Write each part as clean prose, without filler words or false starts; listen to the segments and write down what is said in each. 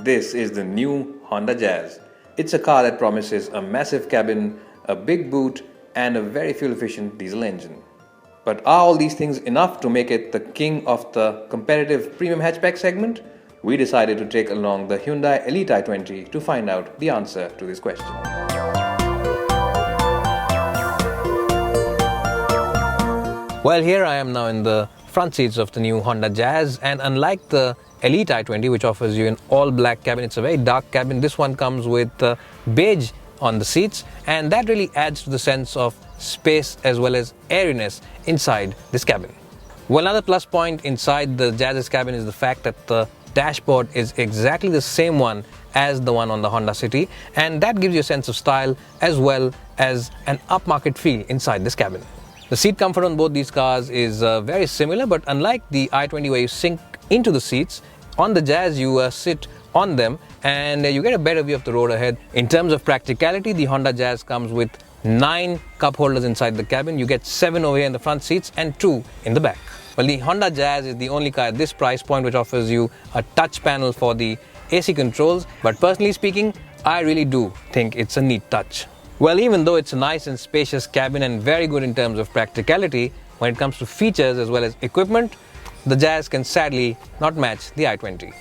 This is the new Honda Jazz. It's a car that promises a massive cabin, a big boot, and a very fuel-efficient diesel engine. But are all these things enough to make it the king of the competitive premium hatchback segment? We decided to take along the Hyundai Elite i20 to find out the answer to this question. Well, here I am now in the front seats of the new Honda Jazz, and unlike the Elite i20, which offers you an all-black cabin, it's a very dark cabin. This one comes with beige on the seats, and that really adds to the sense of space as well as airiness inside this cabin. Well, another plus point inside the Jazz's cabin is the fact that the dashboard is exactly the same one as the one on the Honda City, and that gives you a sense of style as well as an upmarket feel inside this cabin. The seat comfort on both these cars is very similar, but unlike the i20 where you sink into the seats, on the Jazz you sit on them and you get a better view of the road ahead. In terms of practicality, the Honda Jazz comes with 9 cup holders inside the cabin. You get 7 over here in the front seats and 2 in the back. Well, the Honda Jazz is the only car at this price point which offers you a touch panel for the AC controls, but personally speaking, I really do think it's a neat touch. Well, even though it's a nice and spacious cabin and very good in terms of practicality, when it comes to features as well as equipment, the Jazz can sadly not match the i20.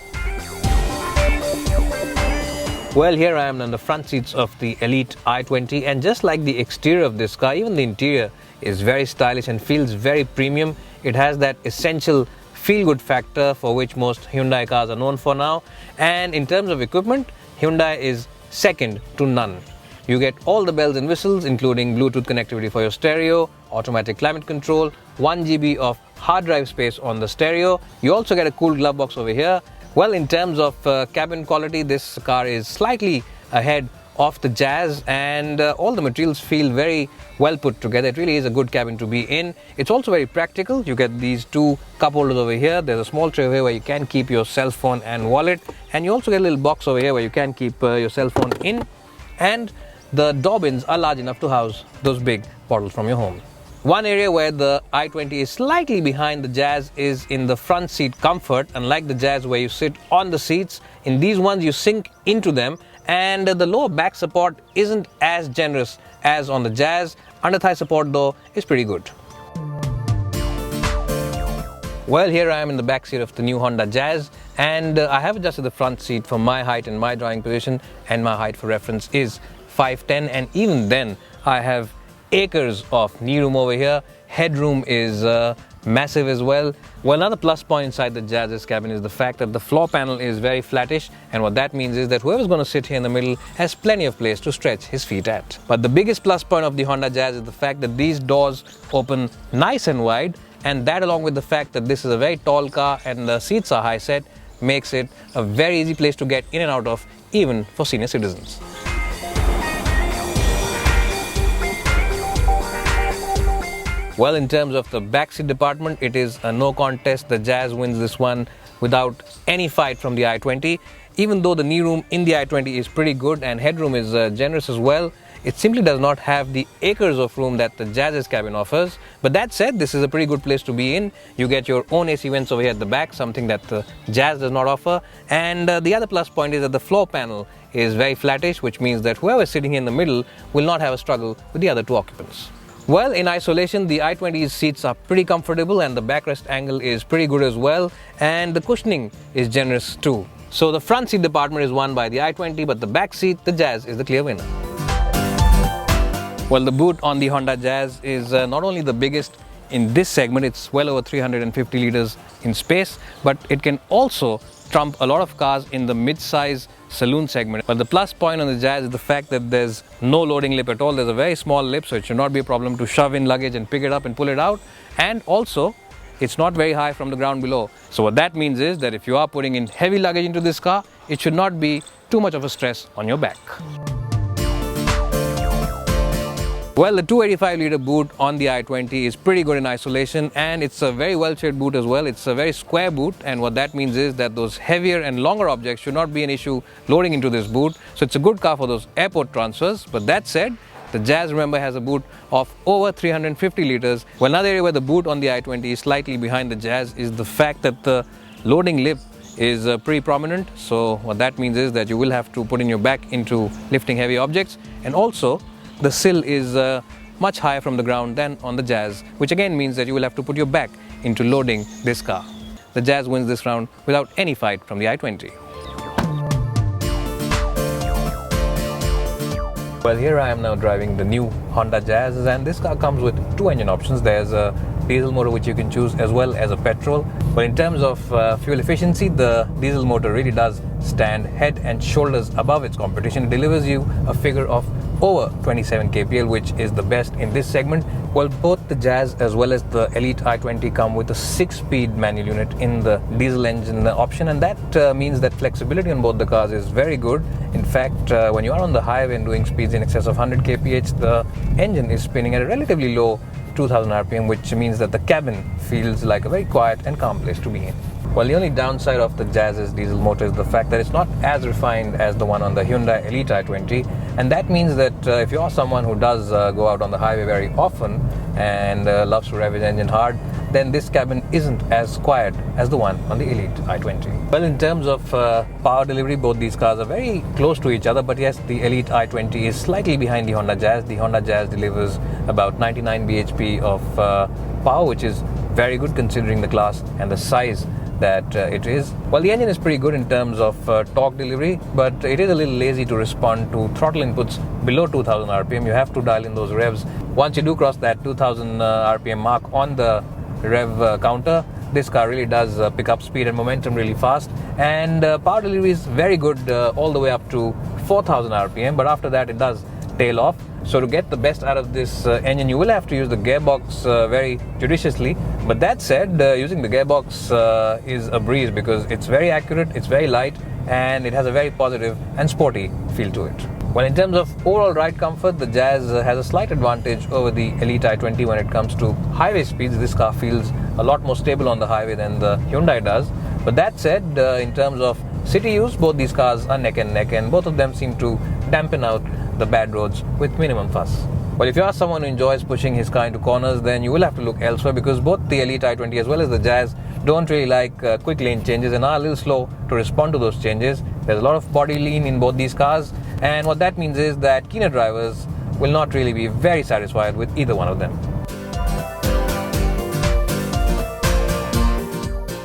Well, here I am on the front seats of the Elite i20, and just like the exterior of this car, even the interior is very stylish and feels very premium. It has that essential feel-good factor for which most Hyundai cars are known for now. And in terms of equipment, Hyundai is second to none. You get all the bells and whistles, including Bluetooth connectivity for your stereo, automatic climate control, 1 GB of hard drive space on the stereo. You also get a cool glove box over here. Well, in terms of cabin quality, this car is slightly ahead of the Jazz, and all the materials feel very well put together. It really is a good cabin to be in. It's also very practical. You get these 2 cup holders over here. There's a small tray over here where you can keep your cell phone and wallet, and you also get a little box over here where you can keep your cell phone in, and the door bins are large enough to house those big bottles from your home. One area where the i20 is slightly behind the Jazz is in the front seat comfort. Unlike the Jazz where you sit on the seats, in these ones you sink into them, and the lower back support isn't as generous as on the Jazz. Under thigh support though is pretty good. Well, here I am in the back seat of the new Honda Jazz, and I have adjusted the front seat for my height and my driving position, and my height for reference is 5'10", and even then I have acres of knee room over here. Headroom is massive as well. Well, another plus point inside the Jazz's cabin is the fact that the floor panel is very flattish, and what that means is that whoever's going to sit here in the middle has plenty of place to stretch his feet at. But the biggest plus point of the Honda Jazz is the fact that these doors open nice and wide, and that, along with the fact that this is a very tall car and the seats are high set, makes it a very easy place to get in and out of, even for senior citizens. Well, in terms of the backseat department, it is a no contest. The Jazz wins this one without any fight from the i20. Even though the knee room in the i20 is pretty good and headroom is generous as well, it simply does not have the acres of room that the Jazz's cabin offers. But that said, this is a pretty good place to be in. You get your own AC vents over here at the back, something that the Jazz does not offer. And the other plus point is that the floor panel is very flattish, which means that whoever is sitting in the middle will not have a struggle with the other 2 occupants. Well, in isolation, the i20's seats are pretty comfortable and the backrest angle is pretty good as well, and the cushioning is generous too. So the front seat department is won by the i20, but the back seat, the Jazz, is the clear winner. Well, the boot on the Honda Jazz is not only the biggest in this segment, it's well over 350 liters in space, but it can also trump a lot of cars in the mid-size saloon segment. But the plus point on the Jazz is the fact that there's no loading lip at all. There's a very small lip, so it should not be a problem to shove in luggage and pick it up and pull it out. And also, it's not very high from the ground below. So what that means is that if you are putting in heavy luggage into this car, it should not be too much of a stress on your back. Well, the 285-liter boot on the i20 is pretty good in isolation, and it's a very well-shaped boot as well. It's a very square boot, and what that means is that those heavier and longer objects should not be an issue loading into this boot. So it's a good car for those airport transfers. But that said, the Jazz, remember, has a boot of over 350 liters. Well, another area where the boot on the i20 is slightly behind the Jazz is the fact that the loading lip is pretty prominent. So what that means is that you will have to put in your back into lifting heavy objects, and also the sill is much higher from the ground than on the Jazz, which again means that you will have to put your back into loading this car. The Jazz wins this round without any fight from the i20. Well, here I am now driving the new Honda Jazz, and this car comes with two engine options. There's a diesel motor which you can choose, as well as a petrol. But in terms of fuel efficiency, the diesel motor really does stand head and shoulders above its competition. It delivers you a figure of over 27 kpl, which is the best in this segment. Well, both the Jazz as well as the Elite i20 come with a 6-speed manual unit in the diesel engine option, and that means that flexibility on both the cars is very good. In fact, when you are on the highway and doing speeds in excess of 100 kph, the engine is spinning at a relatively low 2000 rpm, which means that the cabin feels like a very quiet and calm place to be in. Well, the only downside of the Jazz's diesel motor is the fact that it's not as refined as the one on the Hyundai Elite i20, and that means that if you are someone who does go out on the highway very often and loves to rev his engine hard, then this cabin isn't as quiet as the one on the Elite i20. Well, in terms of power delivery, both these cars are very close to each other, but yes, the Elite i20 is slightly behind the Honda Jazz. The Honda Jazz delivers about 99 bhp of power, which is very good considering the class and the size that it is. Well, the engine is pretty good in terms of torque delivery, but it is a little lazy to respond to throttle inputs below 2000 rpm. You have to dial in those revs. Once you do cross that 2000 rpm mark on the rev counter, this car really does pick up speed and momentum really fast, and power delivery is very good all the way up to 4000 rpm, but after that it does tail off. So to get the best out of this engine, you will have to use the gearbox very judiciously. But that said, using the gearbox is a breeze, because it's very accurate, it's very light, and it has a very positive and sporty feel to it. Well, in terms of overall ride comfort, the Jazz has a slight advantage over the Elite i20 when it comes to highway speeds. This car feels a lot more stable on the highway than the Hyundai does. But that said, in terms of city use, both these cars are neck and neck, and both of them seem to dampen out the bad roads with minimum fuss. Well, if you are someone who enjoys pushing his car into corners, then you will have to look elsewhere, because both the Elite i20 as well as the Jazz don't really like quick lane changes and are a little slow to respond to those changes. There's a lot of body lean in both these cars, and what that means is that keener drivers will not really be very satisfied with either one of them.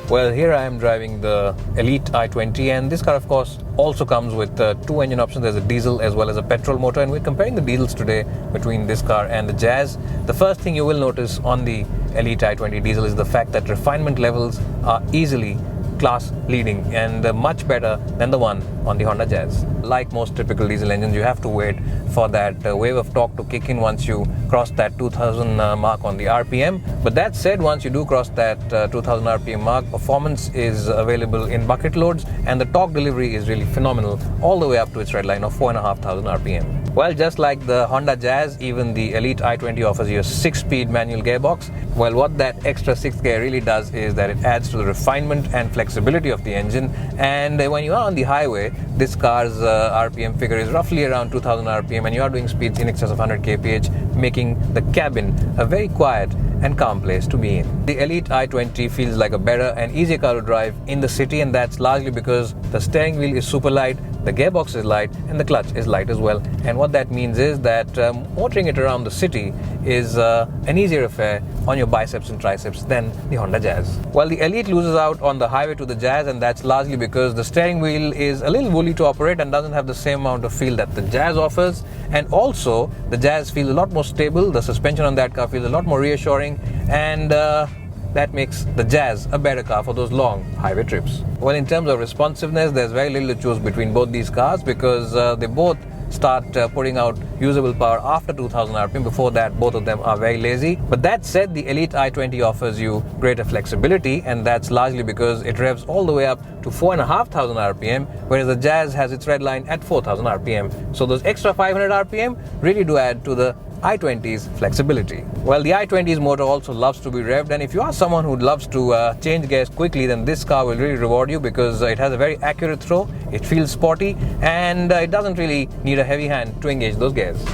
Well, here I am driving the Elite i20, and this car of course also comes with two engine options. There's a diesel as well as a petrol motor, and we're comparing the diesels today between this car and the Jazz. The first thing you will notice on the Elite i20 diesel is the fact that refinement levels are easily class leading and much better than the one on the Honda Jazz. Like most typical diesel engines, you have to wait for that wave of torque to kick in once you cross that 2000 mark on the RPM. But that said, once you do cross that 2000 RPM mark, performance is available in bucket loads, and the torque delivery is really phenomenal all the way up to its red line of 4500 RPM. Well, just like the Honda Jazz, even the Elite i20 offers you a 6-speed manual gearbox. Well, what that extra 6th gear really does is that it adds to the refinement and flexibility of the engine, and when you are on the highway, this car's RPM figure is roughly around 2000 RPM, and you are doing speeds in excess of 100 kph, making the cabin a very quiet and calm place to be in. The Elite i20 feels like a better and easier car to drive in the city, and that's largely because the steering wheel is super light, the gearbox is light, and the clutch is light as well. And what that means is that motoring it around the city is an easier affair on your biceps and triceps than the Honda Jazz. While the Elite loses out on the highway to the Jazz, and that's largely because the steering wheel is a little woolly to operate and doesn't have the same amount of feel that the Jazz offers. And also, the Jazz feels a lot more stable, the suspension on that car feels a lot more reassuring, and that makes the Jazz a better car for those long highway trips. Well, in terms of responsiveness, there's very little to choose between both these cars, because they both start putting out usable power after 2000 RPM. Before that, both of them are very lazy. But that said, the Elite i20 offers you greater flexibility, and that's largely because it revs all the way up to 4500 RPM, whereas the Jazz has its red line at 4000 RPM. So those extra 500 RPM really do add to the i20's flexibility. Well, the i20's motor also loves to be revved, and if you are someone who loves to change gears quickly, then this car will really reward you, because it has a very accurate throw, it feels sporty, and it doesn't really need a heavy hand to engage those gears.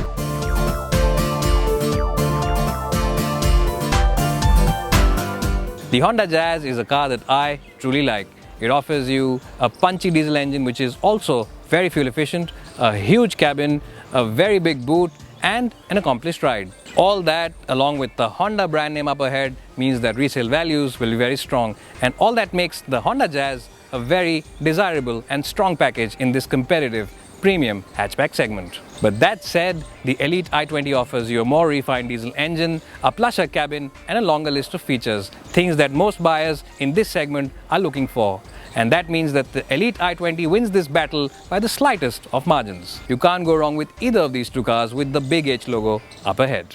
The Honda Jazz is a car that I truly like. It offers you a punchy diesel engine which is also very fuel efficient, a huge cabin, a very big boot, and an accomplished ride. All that, along with the Honda brand name up ahead, means that resale values will be very strong, and all that makes the Honda Jazz a very desirable and strong package in this competitive premium hatchback segment. But that said, the Elite i20 offers you a more refined diesel engine, a plusher cabin, and a longer list of features, things that most buyers in this segment are looking for. And that means that the Elite i20 wins this battle by the slightest of margins. You can't go wrong with either of these two cars with the big H logo up ahead.